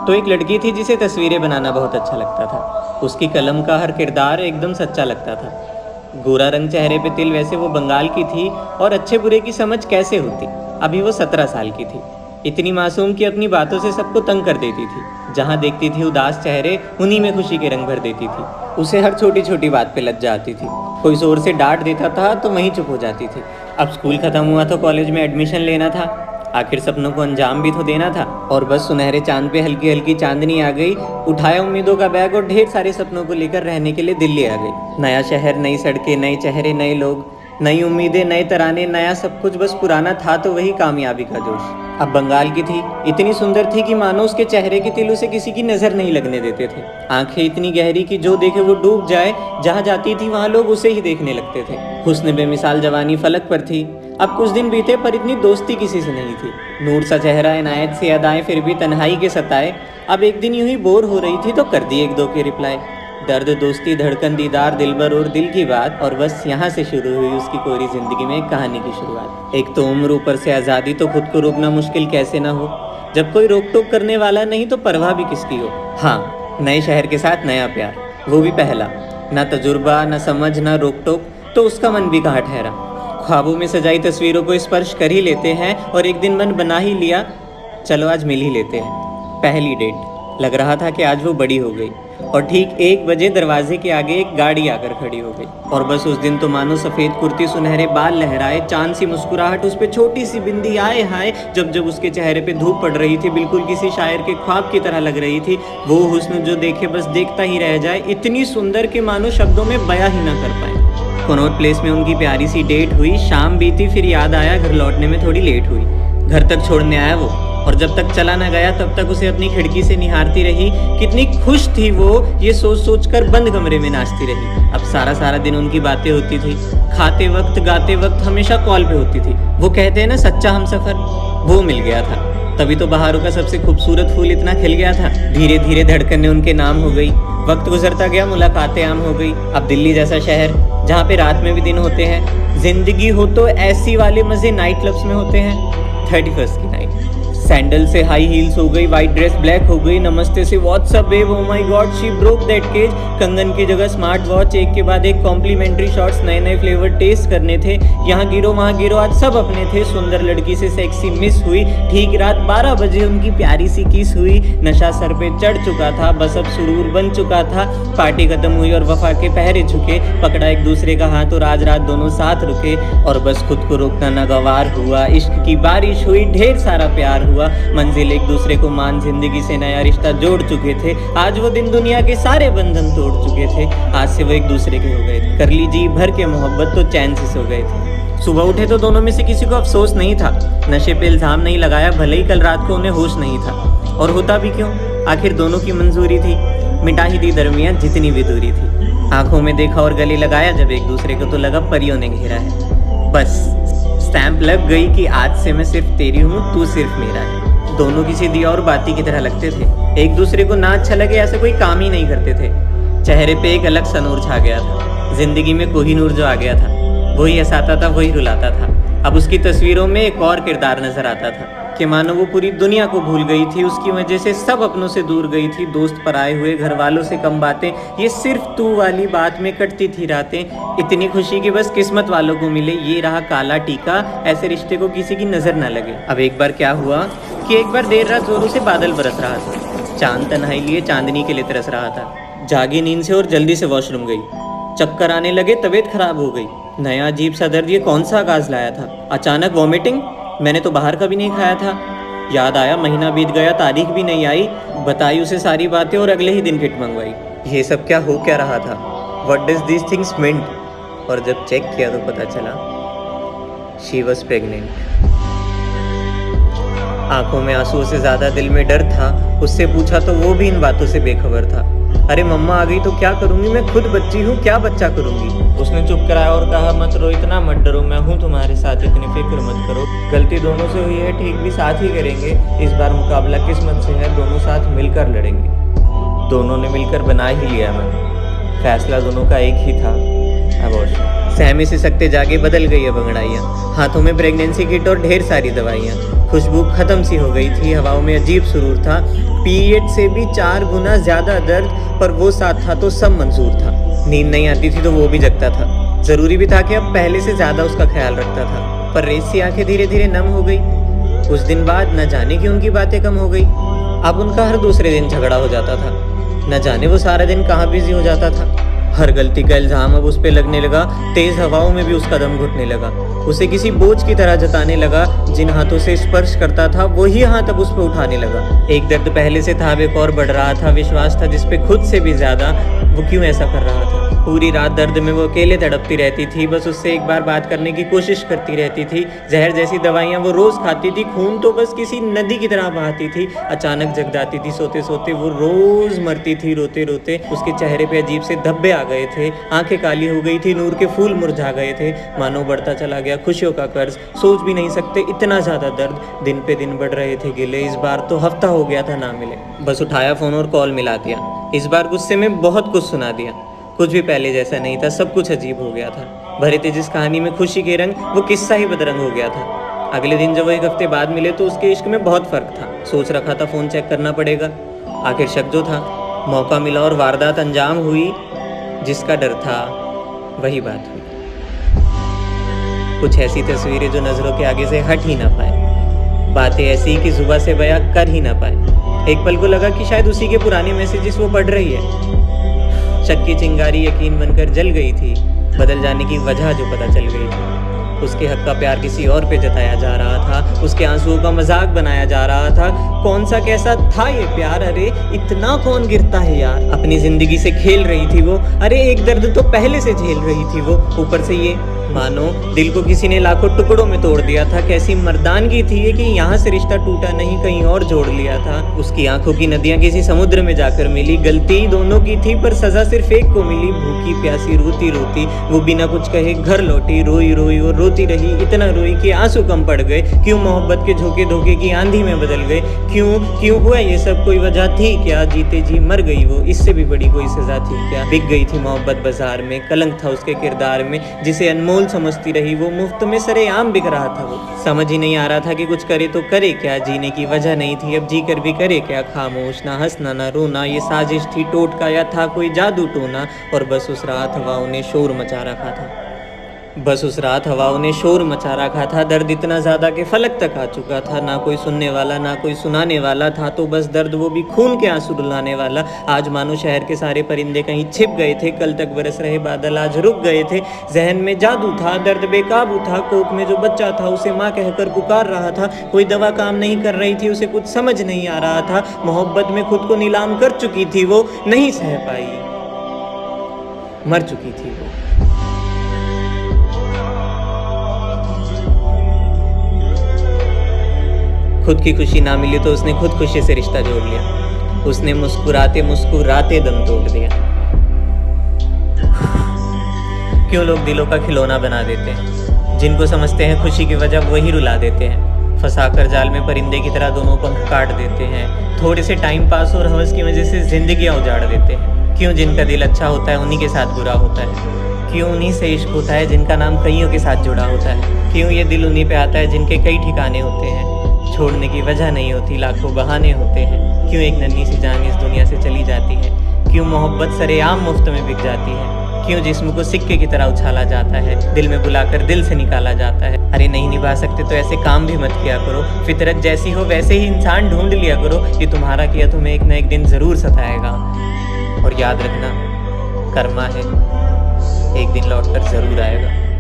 तो एक लड़की थी जिसे तस्वीरें बनाना बहुत अच्छा लगता था। उसकी कलम का हर किरदार एकदम सच्चा लगता था। गोरा रंग, चेहरे पे तिल, वैसे वो बंगाल की थी और अच्छे बुरे की समझ कैसे होती। अभी वो 17 साल की थी। इतनी मासूम कि अपनी बातों से सबको तंग कर देती थी। जहाँ देखती थी उदास चेहरे, उन्हीं में खुशी के रंग भर देती थी। उसे हर छोटी छोटी बात पे लज्जा आती थी। कोई जोर से डांट देता था तो वहीं चुप हो जाती थी। अब स्कूल खत्म हुआ तो कॉलेज में एडमिशन लेना था। आखिर सपनों को अंजाम भी तो देना था। और बस सुनहरे चांद पे हल्की हल्की चांदनी आ गई। उठाया उम्मीदों का बैग और ढेर सारे सपनों को लेकर रहने के लिए दिल्ली आ गई। नया शहर, नई सड़कें, नए चेहरे, नए लोग, नई उम्मीदें, नए तराने, नया सब कुछ। बस पुराना था तो वही कामयाबी का जोश। अब बंगाल की थी, इतनी सुंदर थी कि मानो उसके चेहरे के तिल उसे किसी की नजर नहीं लगने देते थे। आंखें इतनी गहरी कि जो देखे वो डूब जाए। जहाँ जाती थी वहाँ लोग उसे ही देखने लगते थे। हुस्न बेमिसाल जवानी फलक पर थी। अब कुछ दिन बीते पर इतनी दोस्ती किसी से नहीं थी। नूर सा चेहरा, इनायत सी अदाएं, फिर भी तन्हाई के सताए। अब एक दिन यूं ही बोर हो रही थी तो कर दी एक दो के रिप्लाई। दर्द, दोस्ती, धड़कन, दीदार, दिलबर और दिल की बात। और बस यहाँ से शुरू हुई उसकी कोरी जिंदगी में एक कहानी की शुरुआत। एक तो उम्र, ऊपर से आज़ादी, तो खुद को रोकना मुश्किल कैसे ना हो। जब कोई रोक टोक करने वाला नहीं तो परवाह भी किसकी हो। हाँ, नए शहर के साथ नया प्यार, वो भी पहला। ना तजुर्बा, ना समझ, ना रोक टोक, तो उसका मन भी कहाँ ठहरा। ख्वाबों में सजाई तस्वीरों को स्पर्श कर ही लेते हैं और एक दिन मन बना ही लिया, चलो आज मिल ही लेते हैं। पहली डेट। लग रहा था कि आज वो बड़ी हो गई। और ठीक 1 बजे दरवाजे के आगे एक गाड़ी आकर खड़ी हो गई। और बस उस दिन तो मानो सफ़ेद कुर्ती, सुनहरे बाल लहराए, चांद सी मुस्कुराहट, उस पे छोटी सी बिंदी, आए हाय। जब जब उसके चेहरे पे धूप पड़ रही थी, बिल्कुल किसी शायर के ख्वाब की तरह लग रही थी। वो हुस्न जो देखे बस देखता ही रह जाए, इतनी सुंदर कि मानो शब्दों में बयां ही ना कर पाए। कनॉट प्लेस में उनकी प्यारी सी डेट हुई। शाम बीती, फिर याद आया घर लौटने में थोड़ी लेट हुई। घर तक छोड़ने आया वो, और जब तक चला ना गया तब तक उसे अपनी खिड़की से निहारती रही। कितनी खुश थी वो, ये सोच सोच कर बंद कमरे में नाचती रही। अब सारा सारा दिन उनकी बातें होती थी। खाते वक्त, गाते वक्त, हमेशा कॉल पे होती थी। वो कहते हैं ना सच्चा हमसफर, वो मिल गया था। तभी तो बहारों का सबसे खूबसूरत फूल इतना खिल गया था। धीरे धीरे धड़कनें उनके नाम हो गई। वक्त गुजरता गया, मुलाकातें आम हो गई। अब दिल्ली जैसा शहर, जहाँ पे रात में भी दिन होते हैं। जिंदगी हो तो ऐसी वाले मजे नाइट क्लब्स में होते हैं। 31st की नाइट। सैंडल से हाई हील्स हो गई, वाइट ड्रेस ब्लैक हो गई, नमस्ते से what's up babe, oh my god she broke that cage. कंगन की जगह स्मार्ट वॉच, एक के बाद एक कॉम्प्लीमेंट्री शॉट्स, नए नए फ्लेवर टेस्ट करने थे। यहाँ गिरो वहाँ गिरो, आज सब अपने थे। सुंदर लड़की से सेक्सी मिस हुई। ठीक रात 12 बजे उनकी प्यारी सी किस हुई। नशा सर पे चढ़ चुका था, बस अब सुरूर बन चुका था। पार्टी खत्म हुई और वफा के पहरे झुके। पकड़ा एक दूसरे का हाथ और आज रात दोनों साथ रुके। और बस खुद को रोकना नागवार हुआ। इश्क की बारिश हुई, ढेर सारा प्यार हुआ। मंजिल एक दूसरे को मान, जिंदगी से नया रिश्ता जोड़ चुके थे। आज वो दिन दुनिया के सारे बंधन तोड़ चुके थे। आज से वो एक दूसरे के हो गए थे। कर ली जी भर के मोहब्बत तो चैन से सो गए थे। सुबह उठे तो दोनों में से किसी को अफसोस नहीं था। नशे पे इल्जाम नहीं लगाया, भले ही कल रात को उन्हें होश नहीं था। और होता भी क्यों, आखिर दोनों की मंजूरी थी। मिटा ही दी दरमियान जितनी भी दूरी थी। आंखों में देखा और गले लगाया जब एक दूसरे को, तो लगा परियों ने घेरा है। बस स्टैंप लग गई कि आज से मैं सिर्फ तेरी हूँ, तू सिर्फ मेरा है। दोनों किसी दिया और बाती की तरह लगते थे। एक दूसरे को ना अच्छा लगे ऐसे कोई काम ही नहीं करते थे। चेहरे पे एक अलग सा नूर छा गया था। जिंदगी में कोहिनूर जो आ गया था, वही हंसाता था, वही रुलाता था। अब उसकी तस्वीरों में एक और किरदार नजर आता था कि मानो वो पूरी दुनिया को भूल गई थी। उसकी वजह से सब अपनों से दूर गई थी। दोस्त पर आए हुए, घर वालों से कम बातें, ये सिर्फ तू वाली बात में कटती थी रातें। इतनी खुशी कि बस किस्मत वालों को मिले, ये रहा काला टीका, ऐसे रिश्ते को किसी की नजर ना लगे। अब एक बार क्या हुआ कि एक बार देर रात जोरों से बादल बरस रहा था। चांद तन्हाई लिए चांदनी के लिए तरस रहा था। जागी नींद से और जल्दी से वॉशरूम गई। चक्कर आने लगे, तबीयत खराब हो गई। नया अजीब सा दर्द, ये कौन सा आगाज लाया था। अचानक वॉमिटिंग, मैंने तो बाहर का भी नहीं खाया था। याद आया महीना बीत गया, तारीख भी नहीं आई। बताई उसे सारी बातें और अगले ही दिन किट मंगवाई। ये सब क्या हो क्या रहा था, what does this things mean. और जब चेक किया तो पता चला शी वॉज प्रेग्नेंट। आंखों में आंसुओं से ज्यादा दिल में डर था। उससे पूछा तो वो भी इन बातों से बेखबर था। अरे मम्मा आ गई तो क्या करूंगी, मैं खुद बच्ची हूँ, क्या बच्चा करूंगी। उसने चुप कराया और कहा मत रो, इतना मत डरो, मैं हूँ तुम्हारे साथ, इतनी फिक्र मत करो। गलती दोनों से हुई है, ठीक भी साथ ही करेंगे। इस बार मुकाबला किस्मत से है, दोनों साथ मिलकर लड़ेंगे। दोनों ने मिलकर बना ही लिया मन। फैसला दोनों का एक ही था, अबॉर्शन। सहमे सिसकते जाके बदल गई अब अंगड़ाइयाँ। हाथों में प्रेगनेंसी किट और ढेर सारी दवाइयाँ। खुशबू खत्म सी हो गई थी, हवाओं में अजीब सुरूर था। पीरियड से भी 4 गुना ज्यादा दर्द, पर वो साथ था तो सब मंजूर था। नींद नहीं आती थी तो वो भी जगता था। जरूरी भी था कि अब पहले से ज्यादा उसका ख्याल रखता था। पर रेत सी आंखें धीरे धीरे नम हो गई। कुछ दिन बाद न जाने कि उनकी बातें कम हो गई। अब उनका हर दूसरे दिन झगड़ा हो जाता था। न जाने वो सारा दिन कहाँ बिजी हो जाता था। हर गलती का इल्जाम अब उस पे लगने लगा। तेज हवाओं में भी उसका दम घुटने लगा। उसे किसी बोझ की तरह जताने लगा। जिन हाथों से स्पर्श करता था वही हाथ अब उस पे उठाने लगा। एक दर्द पहले से था, अब एक और बढ़ रहा था। विश्वास था जिसपे खुद से भी ज्यादा वो क्यों ऐसा कर रहा था। पूरी रात दर्द में वो अकेले तड़पती रहती थी। बस उससे एक बार बात करने की कोशिश करती रहती थी। जहर जैसी दवाइयाँ वो रोज खाती थी। खून तो बस किसी नदी की तरह बहाती थी। अचानक जग जाती थी सोते सोते। वो रोज मरती थी रोते रोते। उसके चेहरे पे अजीब से धब्बे आ गए थे। आंखें काली हो गई थी। नूर के फूल मुरझा गए थे। मानो बढ़ता चला गया खुशियों का कर्ज। सोच भी नहीं सकते इतना ज्यादा दर्द। दिन पे दिन बढ़ रहे थे गिले। इस बार तो हफ्ता हो गया था ना मिले। बस उठाया फोन और कॉल मिला दिया। इस बार गुस्से में बहुत कुछ सुना दिया। कुछ भी पहले जैसा नहीं था। सब कुछ अजीब हो गया था। भरे थे जिस कहानी में खुशी के रंग, वो किस्सा ही बदरंग हो गया था। अगले दिन जब वो एक हफ्ते बाद मिले तो उसके इश्क में बहुत फर्क था। सोच रखा था फोन चेक करना पड़ेगा। आखिर शक जो था, मौका मिला और वारदात अंजाम हुई। जिसका डर था वही बात हुई। कुछ ऐसी तस्वीरें जो नजरों के आगे से हट ही ना पाए। बातें ऐसी कि जुबान से बयां कर ही ना पाए। एक पल को लगा कि शायद उसी के पुराने मैसेजेस वो पढ़ रही है। शक की चिंगारी यकीन बनकर जल गई थी। बदल जाने की वजह जो पता चल गई थी। उसके हक का प्यार किसी और पे जताया जा रहा था। उसके आंसुओं का मजाक बनाया जा रहा था। कौन सा कैसा था ये प्यार? अरे इतना कौन गिरता है यार। अपनी जिंदगी से खेल रही थी वो। अरे एक दर्द तो पहले से झेल रही थी वो, ऊपर से ये। मानो दिल को किसी ने लाखों टुकड़ों में तोड़ दिया था। कैसी मर्दानगी थी ये कि यहाँ से रिश्ता टूटा नहीं, कहीं और जोड़ लिया था। उसकी आंखों की नदियां किसी समुद्र में जाकर मिली। गलती दोनों की थी पर सजा सिर्फ एक को मिली। भूखी प्यासी रोती रोती वो बिना कुछ कहे घर लौटी। रोई रोई और रोती रही। इतना रोई कि आंसू कम पड़ गए। क्यों मोहब्बत के झोंके धोखे की आंधी में बदल गए? क्यों हुआ ये सब? कोई वजह थी क्या? जीते जी मर गई वो, इससे भी बड़ी कोई सजा थी क्या? बिक गई थी मोहब्बत बाजार में। कलंक था उसके किरदार में। जिसे अनमोल समझती रही वो मुफ्त में सरेआम बिक रहा था वो। समझ ही नहीं आ रहा था कि कुछ करे तो करे क्या। जीने की वजह नहीं थी, अब जी कर भी करे क्या। खामोश, ना हंसना ना रोना, ये साजिश थी टोटका या था कोई जादू टोना। और बस उस रात हवाओं ने शोर मचा रखा था। दर्द इतना ज्यादा कि फलक तक आ चुका था। ना कोई सुनने वाला, ना कोई सुनाने वाला था। तो बस दर्द, वो भी खून के आंसू रुलाने वाला। आज मानो शहर के सारे परिंदे कहीं छिप गए थे। कल तक बरस रहे बादल आज रुक गए थे। जहन में जादू था, दर्द बेकाबू था। कोख में जो बच्चा था उसे माँ कहकर पुकार रहा था। कोई दवा काम नहीं कर रही थी, उसे कुछ समझ नहीं आ रहा था। मोहब्बत में खुद को नीलाम कर चुकी थी वो, नहीं सह पाई, मर चुकी थी वो। खुद की खुशी ना मिली तो उसने खुद खुशी से रिश्ता जोड़ लिया। उसने मुस्कुराते मुस्कुराते दम तोड़ दिया। क्यों लोग दिलों का खिलौना बना देते हैं? जिनको समझते हैं खुशी की वजह वही रुला देते हैं। फंसाकर जाल में परिंदे की तरह दोनों पंख काट देते हैं। थोड़े से टाइम पास और हवस की वजह से जिंदगियां उजाड़ देते हैं। क्यों जिनका दिल अच्छा होता है उन्हीं के साथ बुरा होता है? क्यों उन्हीं से इश्क होता है जिनका नाम कईयों के साथ जुड़ा होता है? क्यों ये दिल उन्हीं पे आता है जिनके कई ठिकाने होते हैं? छोड़ने की वजह नहीं होती, लाखों बहाने होते हैं। क्यों एक नन्ही सी जान इस दुनिया से चली जाती है? क्यों मोहब्बत सरेआम मुफ्त में बिक जाती है? क्यों जिस्म को सिक्के की तरह उछाला जाता है? दिल में बुलाकर दिल से निकाला जाता है। अरे नहीं निभा सकते तो ऐसे काम भी मत किया करो। फितरत जैसी हो वैसे ही इंसान ढूंढ लिया करो। ये तुम्हारा किया तुम्हें एक न एक दिन जरूर सताएगा। और याद रखना, कर्मा है, एक दिन लौट कर जरूर आएगा।